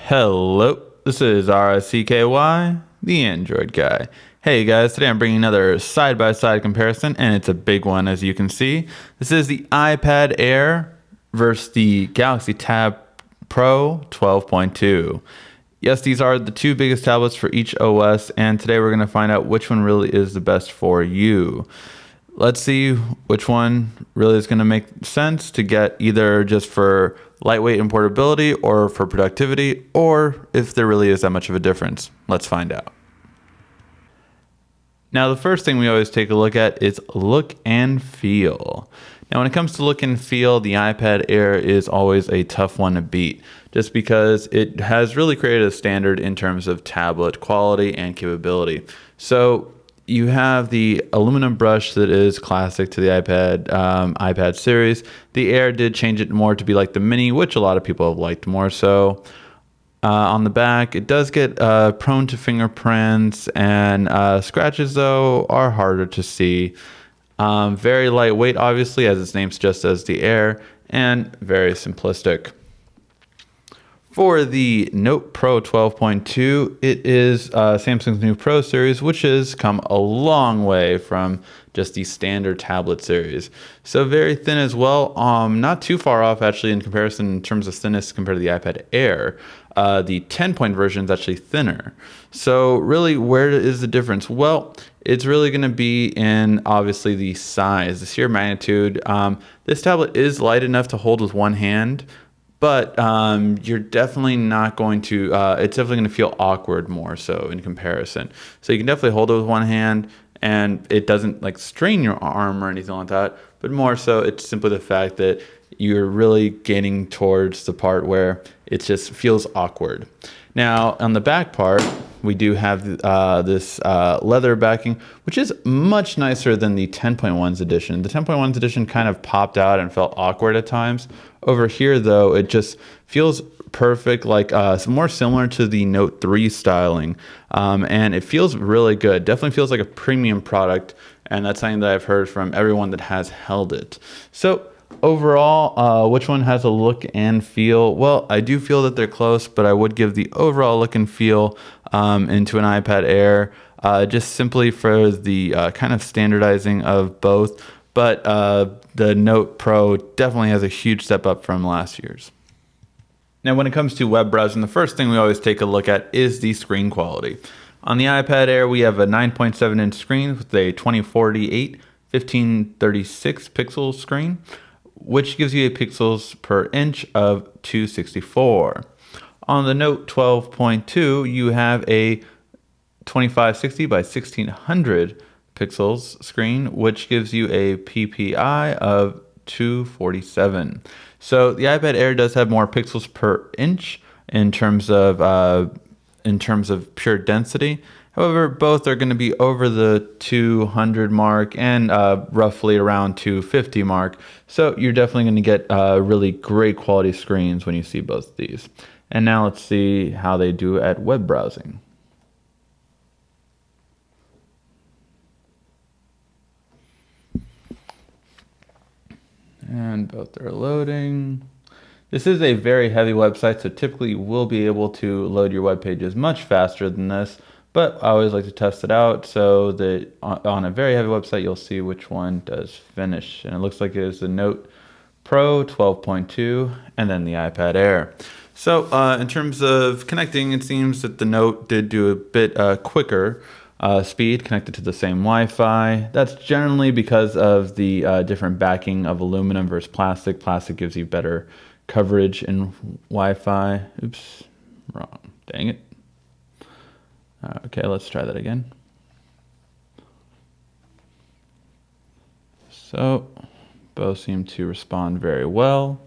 Hello, this is RSCKY, the Android guy. Hey guys, today I'm bringing another side-by-side comparison, and it's a big one as you can see. This is the iPad Air versus the Galaxy Tab Pro 12.2. Yes, these are the two biggest tablets for each OS, and today we're going to find out which one really is the best for you. Let's see which one really is going to make sense to get, either just for lightweight and portability or for productivity, or if there really is that much of a difference. Let's find out. Now, the first thing we always take a look at is look and feel. Now, when it comes to look and feel, the iPad Air is always a tough one to beat, just because it has really created a standard in terms of tablet quality and capability. So you have the aluminum brush that is classic to the iPad series. The Air did change it more to be like the Mini, which a lot of people have liked more so. On the back, it does get prone to fingerprints, and scratches, though, are harder to see. Very lightweight, obviously, as its name suggests, as the Air, and very simplistic. For the Note Pro 12.2, it is Samsung's new Pro series, which has come a long way from just the standard tablet series. So very thin as well, not too far off actually in comparison in terms of thinness compared to the iPad Air. The 10-point version is actually thinner. So really, where is the difference? Well, it's really going to be in obviously the size, the sheer magnitude. This tablet is light enough to hold with one hand, but you're definitely not going to, it's definitely going to feel awkward more so in comparison. So you can definitely hold it with one hand, and it doesn't like strain your arm or anything like that, but more so it's simply the fact that you're really getting towards the part where it just feels awkward. Now, on the back part, we do have this leather backing, which is much nicer than the 10.1's edition. The 10.1's edition kind of popped out and felt awkward at times. Over here, though, it just feels perfect, like more similar to the Note 3 styling. And it feels really good. Definitely feels like a premium product, and that's something that I've heard from everyone that has held it. So overall, which one has a look and feel? Well, I do feel that they're close, but I would give the overall look and feel into an iPad Air, just simply for the kind of standardizing of both. But the Note Pro definitely has a huge step up from last year's. Now, when it comes to web browsing, the first thing we always take a look at is the screen quality. On the iPad Air, we have a 9.7-inch screen with a 2048 1536 pixel screen, which gives you a pixels per inch of 264. On the Note 12.2, you have a 2560 by 1600 pixels screen, which gives you a PPI of 247. So the iPad Air does have more pixels per inch in terms of pure density. However, both are going to be over the 200 mark and roughly around 250 mark. So you're definitely going to get really great quality screens when you see both of these. And now let's see how they do at web browsing. And both are loading. This is a very heavy website, so typically you will be able to load your web pages much faster than this. But I always like to test it out so that on a very heavy website, you'll see which one does finish. And it looks like it is the Note Pro 12.2 and then the iPad Air. So in terms of connecting, it seems that the Note did do a bit quicker speed connected to the same Wi-Fi. That's generally because of the different backing of aluminum versus plastic. Plastic gives you better coverage in Wi-Fi. Oops, wrong. Dang it. Okay, let's try that again. So both seem to respond very well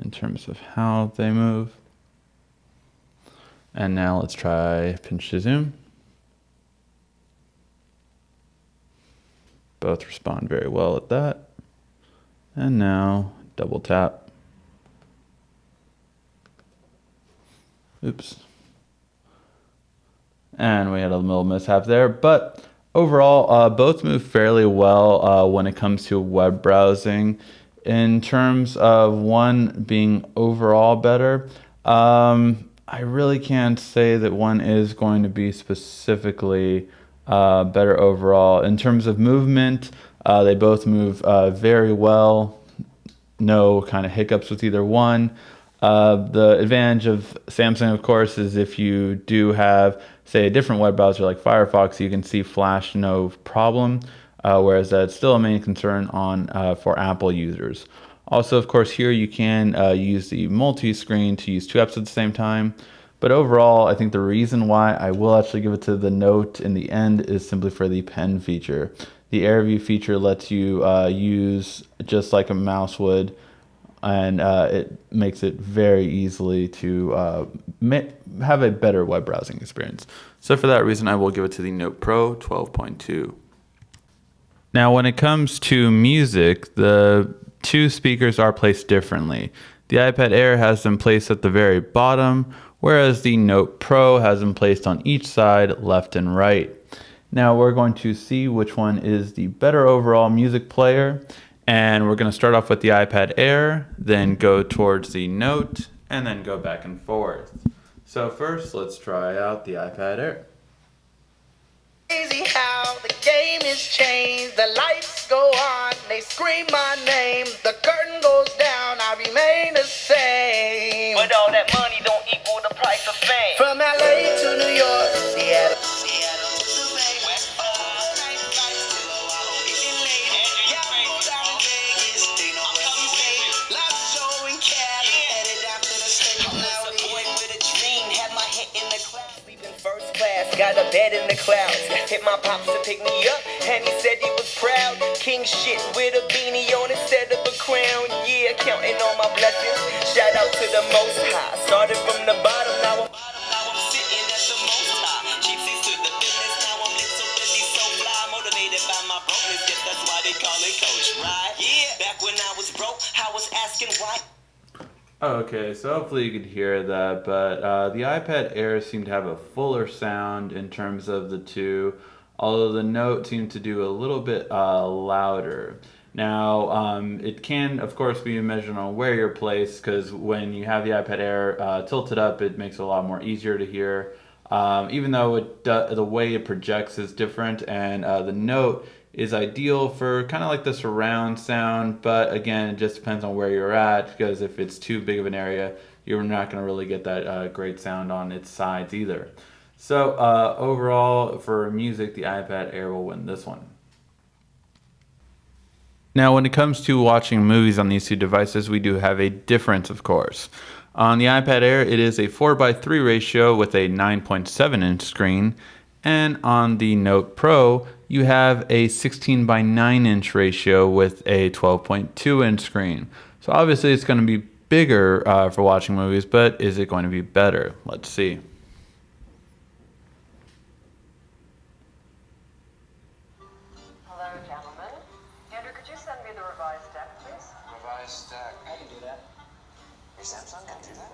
in terms of how they move. And now let's try pinch to zoom. Both respond very well at that. And now double tap. Oops. And we had a little mishap there, but overall, both move fairly well when it comes to web browsing. In terms of one being overall better, I really can't say that one is going to be specifically better overall. In terms of movement, they both move very well. No kind of hiccups with either one. The advantage of Samsung, of course, is if you do have, say, a different web browser like Firefox, you can see Flash no problem, whereas that's still a main concern on for Apple users. Also, of course, here you can use the multi-screen to use two apps at the same time. But overall, I think the reason why I will actually give it to the Note in the end is simply for the pen feature. The Air View feature lets you use just like a mouse would, and it makes it very easily to have a better web browsing experience. So for that reason, I will give it to the Note Pro 12.2. Now, when it comes to music, the two speakers are placed differently. The iPad Air has them placed at the very bottom, whereas the Note Pro has them placed on each side, left and right. Now we're going to see which one is the better overall music player, and we're going to start off with the iPad Air, then go towards the Note, and then go back and forth. So first, let's try out the iPad Air. Crazy how the game is changed, the lights go on, they scream my name, the curtain goes down, I remain the same. But all that money don't equal the price of fame. From LA to New York, Seattle to the Bay, West nights till I hope getting late. Yeah, go down in Vegas, they know what we say. Last show in Cali, headed after the state. I was a boy with a dream, had my head in the clouds, sleeping first class, got a bed in the clouds. Hit my pops to pick me up, and he said he was proud. King shit with a beanie on instead of a crown. Yeah, counting all my blessings. Shout out to the Most High. Started from the bottom, now I'm sitting at the Most High. Cheap seats to the business, now I'm literally so fly. Motivated by my brokenness, guess that's why they call it Coach, right? Yeah, back when I was broke, I was asking why. Okay, so hopefully you could hear that, but the iPad Air seemed to have a fuller sound in terms of the two, although the Note seemed to do a little bit louder. Now, it can, of course, be measured on where you're placed, because when you have the iPad Air tilted up, it makes it a lot more easier to hear, even though the way it projects is different, and the Note is ideal for kind of like the surround sound, but again, it just depends on where you're at, because if it's too big of an area, you're not going to really get that great sound on its sides either. So overall, for music, the iPad Air will win this one. Now, when it comes to watching movies on these two devices, we do have a difference, of course. On the iPad Air, it is a 4:3 ratio with a 9.7-inch screen, and on the Note Pro, you have a 16:9-inch ratio with a 12.2-inch screen. So obviously it's going to be bigger for watching movies, but is it going to be better? Let's see. Hello, gentlemen. Andrew, could you send me the revised deck, please? Revised stack. I can do that. Your Samsung can do that?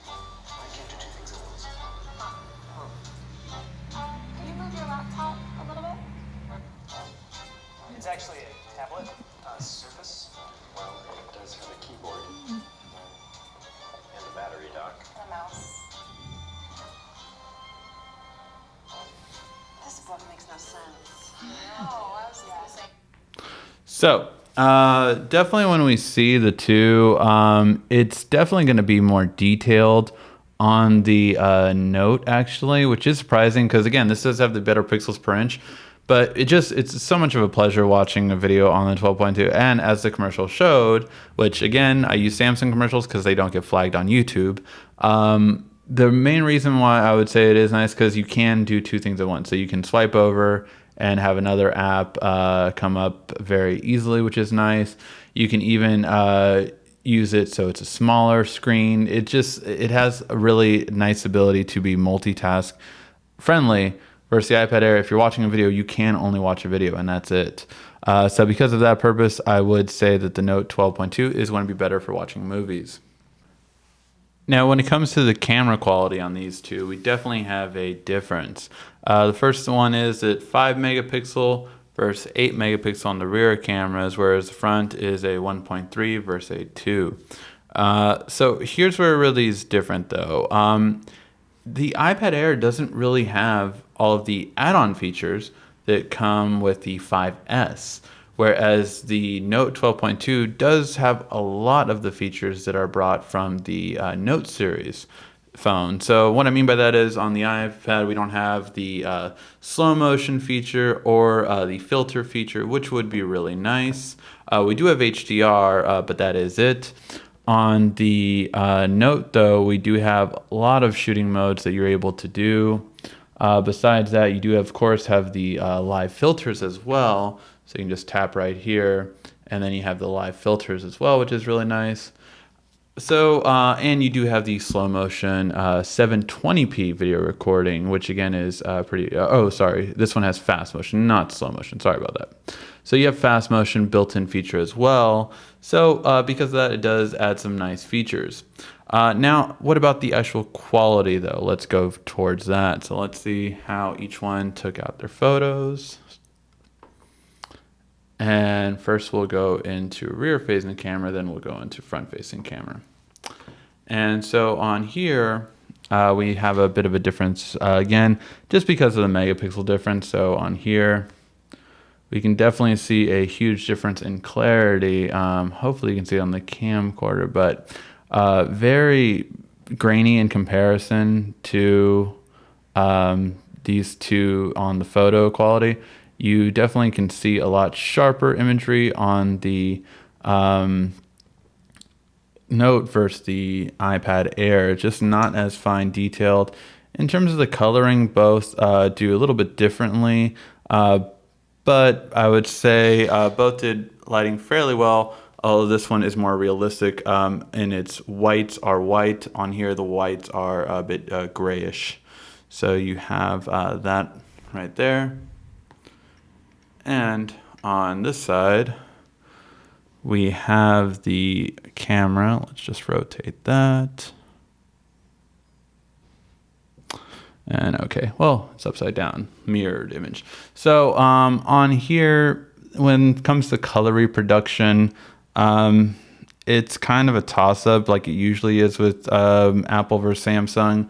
I can't do two things at once. Can you move your laptop a little bit? It's actually a tablet, Surface. Well, it does have a keyboard and a battery dock. And a mouse. This book makes no sense. No, I was gonna say. So, definitely when we see the two, it's definitely going to be more detailed on the Note, actually, which is surprising because, again, this does have the better pixels per inch. But it's so much of a pleasure watching a video on the 12.2. And as the commercial showed, which, again, I use Samsung commercials because they don't get flagged on YouTube. The main reason why I would say it is nice because you can do two things at once. So you can swipe over and have another app come up very easily, which is nice. You can even use it so it's a smaller screen. It has a really nice ability to be multitask friendly. Versus the iPad Air, if you're watching a video, you can only watch a video, and that's it. So because of that purpose, I would say that the Note 12.2 is going to be better for watching movies. Now, when it comes to the camera quality on these two, we definitely have a difference. The first one is at 5 megapixel versus 8 megapixel on the rear cameras, whereas the front is a 1.3 versus a 2. So here's where it really is different, though. The iPad Air doesn't really have all of the add-on features that come with the 5S, whereas the Note 12.2 does have a lot of the features that are brought from the Note series phone. So what I mean by that is on the iPad we don't have the slow motion feature or the filter feature, which would be really nice. We do have HDR, but that is it. On the Note, though, we do have a lot of shooting modes that you're able to do. Besides that, you do, of course, have the live filters as well. So you can just tap right here, and then you have the live filters as well, which is really nice. So, and you do have the slow motion 720p video recording, which again is pretty. Oh, sorry, this one has fast motion, not slow motion. Sorry about that. So you have fast motion built-in feature as well. So because of that, it does add some nice features. Now, what about the actual quality though? Let's go towards that. So let's see how each one took out their photos. And first we'll go into rear facing camera, then we'll go into front facing camera. And so on here, we have a bit of a difference again, just because of the megapixel difference. So on here, we can definitely see a huge difference in clarity. Hopefully you can see it on the camcorder, but very grainy in comparison to these two on the photo quality. You definitely can see a lot sharper imagery on the Note versus the iPad Air, just not as fine detailed. In terms of the coloring, both do a little bit differently, but I would say both did lighting fairly well, although this one is more realistic, and its whites are white. On here, the whites are a bit grayish. So you have that right there. And on this side, we have the camera. Let's just rotate that. And okay, well, it's upside down, mirrored image. So on here, when it comes to color reproduction, it's kind of a toss-up like it usually is with Apple versus Samsung.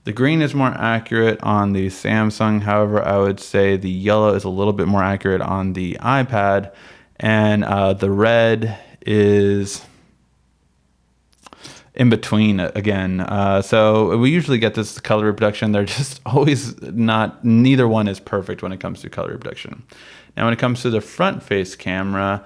The green is more accurate on the Samsung. However, I would say the yellow is a little bit more accurate on the iPad. And the red is in between again. So we usually get this color reproduction. They're just always not, neither one is perfect when it comes to color reproduction. Now, when it comes to the front face camera,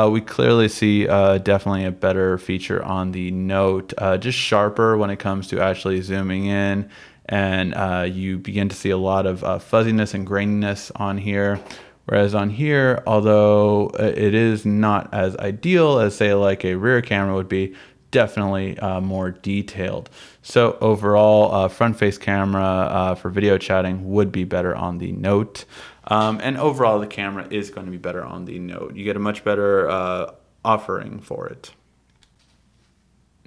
we clearly see definitely a better feature on the Note, just sharper when it comes to actually zooming in, and you begin to see a lot of fuzziness and graininess on here. Whereas on here, although it is not as ideal as say like a rear camera would be, definitely more detailed. So overall, front face camera for video chatting would be better on the Note. And overall, the camera is going to be better on the Note. You get a much better offering for it.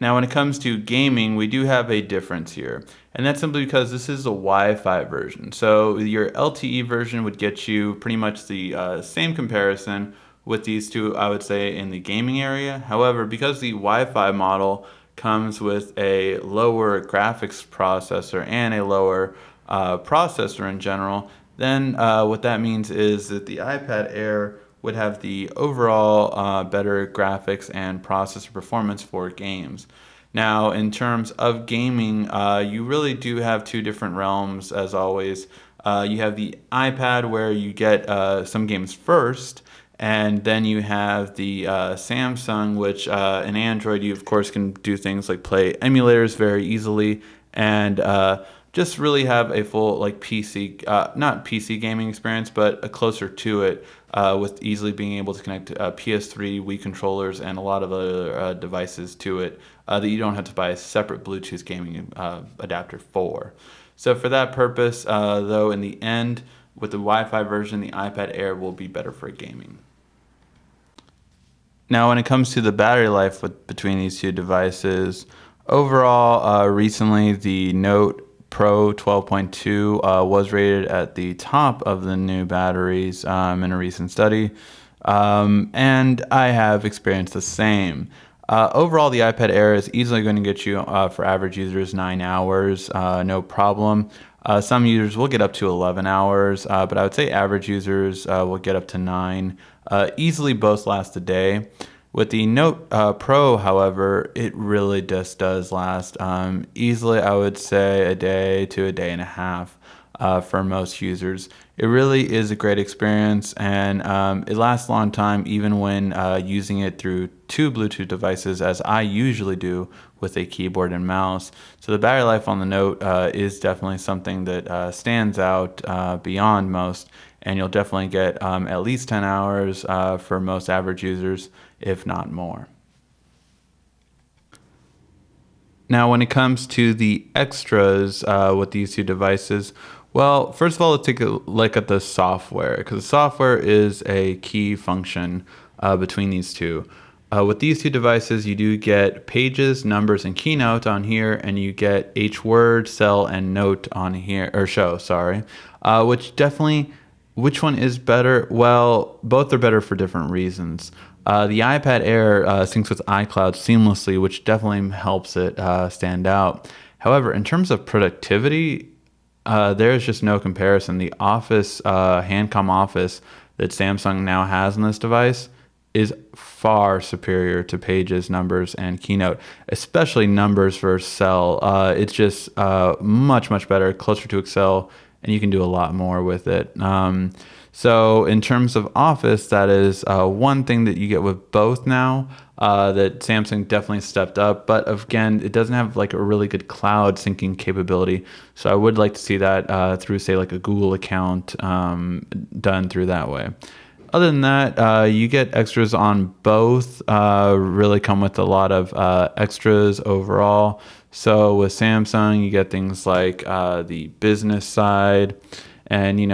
Now, when it comes to gaming, we do have a difference here. And that's simply because this is a Wi-Fi version. So your LTE version would get you pretty much the same comparison with these two, I would say, in the gaming area. However, because the Wi-Fi model comes with a lower graphics processor and a lower processor in general, then what that means is that the iPad Air would have the overall better graphics and processor performance for games. Now, in terms of gaming, you really do have two different realms, as always. You have the iPad, where you get some games first, and then you have the Samsung, which in Android, you of course can do things like play emulators very easily, and just really have a full like PC, not PC gaming experience, but a closer to it, with easily being able to connect PS3, Wii controllers, and a lot of other devices to it that you don't have to buy a separate Bluetooth gaming adapter for. So for that purpose, though, in the end, with the Wi-Fi version, the iPad Air will be better for gaming. Now, when it comes to the battery life between these two devices, overall, recently the Note Pro 12.2 was rated at the top of the new batteries in a recent study, and I have experienced the same. Overall, the iPad Air is easily going to get you, for average users, 9 hours, no problem. Some users will get up to 11 hours, but I would say average users will get up to 9. Easily both last a day. With the Note Pro, however, it really just does last easily, I would say, a day to a day and a half for most users. It really is a great experience, and it lasts a long time even when using it through two Bluetooth devices, as I usually do with a keyboard and mouse. So the battery life on the Note is definitely something that stands out beyond most, and you'll definitely get at least 10 hours for most average users, if not more. Now, when it comes to the extras with these two devices, well, first of all, let's take a look at the software, because the software is a key function between these two. With these two devices, you do get Pages, Numbers, and Keynote on here, and you get H Word, Cell, and Note on here, or Show, sorry. Which one is better? Well, both are better for different reasons. The iPad Air syncs with iCloud seamlessly, which definitely helps it stand out. However, in terms of productivity, there's just no comparison. The Office, Handcom Office that Samsung now has on this device is far superior to Pages, Numbers, and Keynote, especially Numbers versus Cell. It's just much, much better, closer to Excel, and you can do a lot more with it. So in terms of Office, that is one thing that you get with both now that Samsung definitely stepped up. But again, it doesn't have like a really good cloud syncing capability. So I would like to see that through, say, like a Google account done through that way. Other than that, you get extras on both, really come with a lot of extras overall. So with Samsung, you get things like the business side, and you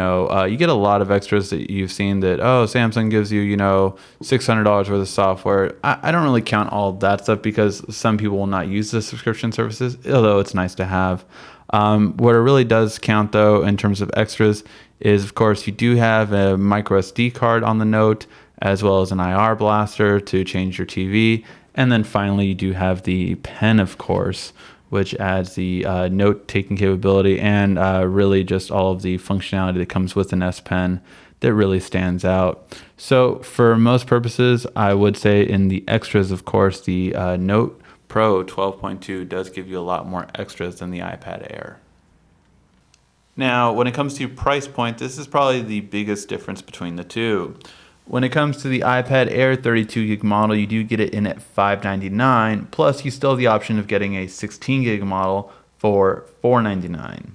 get a lot of extras that you've seen that, oh, Samsung gives you, $600 worth of software. I don't really count all of that stuff because some people will not use the subscription services, although it's nice to have. What it really does count, though, in terms of extras is, of course, you do have a micro SD card on the Note, as well as an IR blaster to change your TV. And then finally, you do have the pen, of course, which adds the note-taking capability and really just all of the functionality that comes with an S Pen that really stands out. So for most purposes, I would say in the extras, of course, the Note Pro 12.2 does give you a lot more extras than the iPad Air. Now, when it comes to price point, this is probably the biggest difference between the two. When it comes to the iPad Air 32 gig model, you do get it in at $599, plus you still have the option of getting a 16 gig model for $499.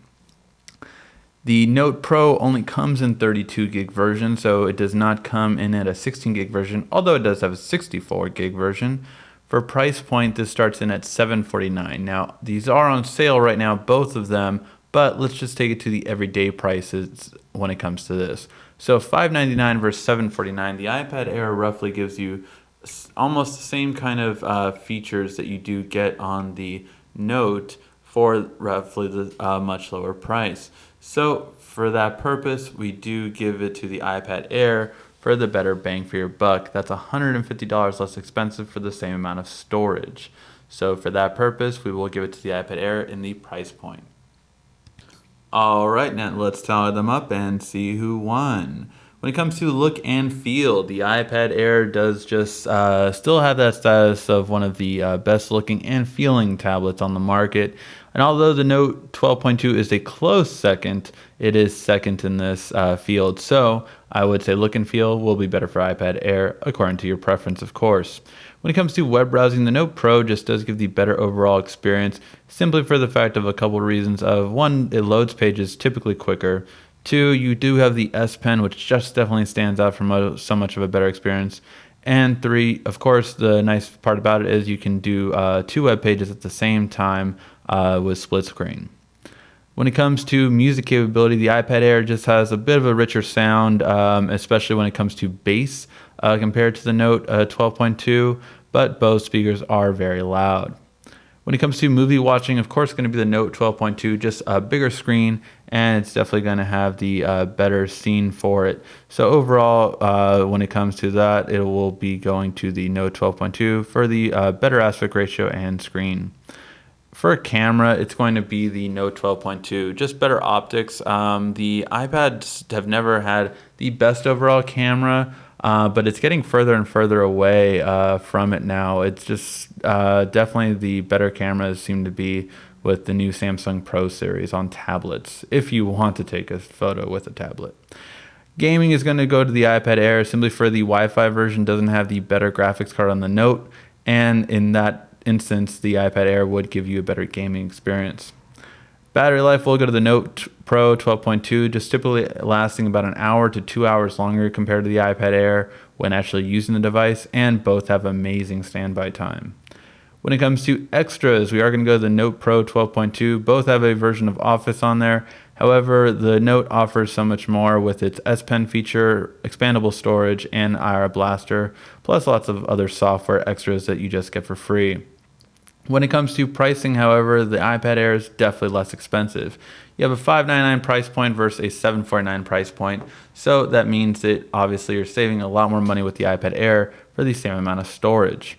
The Note Pro only comes in 32 gig version, so it does not come in at a 16 gig version, although it does have a 64 gig version. For price point, this starts in at $749. Now, these are on sale right now, both of them, but let's just take it to the everyday prices when it comes to this. So $599 versus $749, the iPad Air roughly gives you almost the same kind of features that you do get on the Note for roughly the much lower price. So for that purpose, we do give it to the iPad Air for the better bang for your buck. That's $150 less expensive for the same amount of storage. So for that purpose, we will give it to the iPad Air in the price point. All right, now let's tally them up and see who won. When it comes to look and feel, the iPad Air does just still have that status of one of the best looking and feeling tablets on the market. And although the Note 12.2 is a close second, it is second in this field. So I would say look and feel will be better for iPad Air, according to your preference, of course. When it comes to web browsing, the Note Pro just does give the better overall experience, simply for the fact of a couple of reasons. One, it loads pages typically quicker. Two, you do have the S Pen, which just definitely stands out for so much of a better experience. And three, of course, the nice part about it is you can do two web pages at the same time with split screen. When it comes to music capability, the iPad Air just has a bit of a richer sound, especially when it comes to bass compared to the Note 12.2, but both speakers are very loud. When it comes to movie watching, of course, going to be the Note 12.2, just a bigger screen, and it's definitely going to have the better scene for it. So overall, when it comes to that, it will be going to the Note 12.2 for the better aspect ratio and screen. For a camera, it's going to be the Note 12.2, just better optics. The iPads have never had the best overall camera, but it's getting further and further away from it now. It's just definitely the better cameras seem to be with the new Samsung Pro series on tablets, if you want to take a photo with a tablet. Gaming is going to go to the iPad Air simply for the Wi-Fi version doesn't have the better graphics card on the Note, and in that instance, the iPad Air would give you a better gaming experience. Battery life will go to the Note Pro 12.2, just typically lasting about an hour to 2 hours longer compared to the iPad Air when actually using the device, and both have amazing standby time. When it comes to extras, we are going to go to the Note Pro 12.2. Both have a version of Office on there. However, the Note offers so much more with its S Pen feature, expandable storage, and IR Blaster, plus lots of other software extras that you just get for free. When it comes to pricing, however, the iPad Air is definitely less expensive. You have a $599 price point versus a $749 price point, so that means that obviously you're saving a lot more money with the iPad Air for the same amount of storage.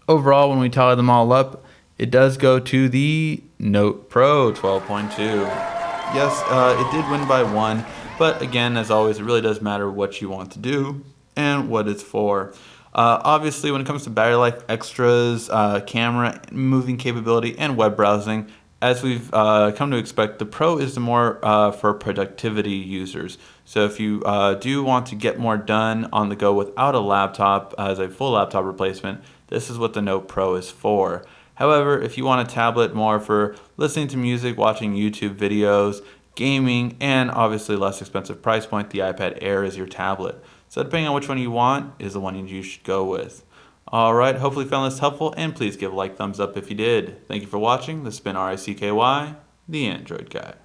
Overall, when we tally them all up, it does go to the Note Pro 12.2. Yes, it did win by one, but again, as always, it really does matter what you want to do and what it's for. Obviously, when it comes to battery life, extras, camera, moving capability, and web browsing, as we've come to expect, the Pro is the more for productivity users. So if you do want to get more done on the go without a laptop as a full laptop replacement, this is what the Note Pro is for. However, if you want a tablet more for listening to music, watching YouTube videos, gaming, and obviously less expensive price point, the iPad Air is your tablet. So depending on which one you want is the one you should go with. Alright, hopefully you found this helpful, and please give a thumbs up if you did. Thank you for watching. This has been RICKY, the Android Guy.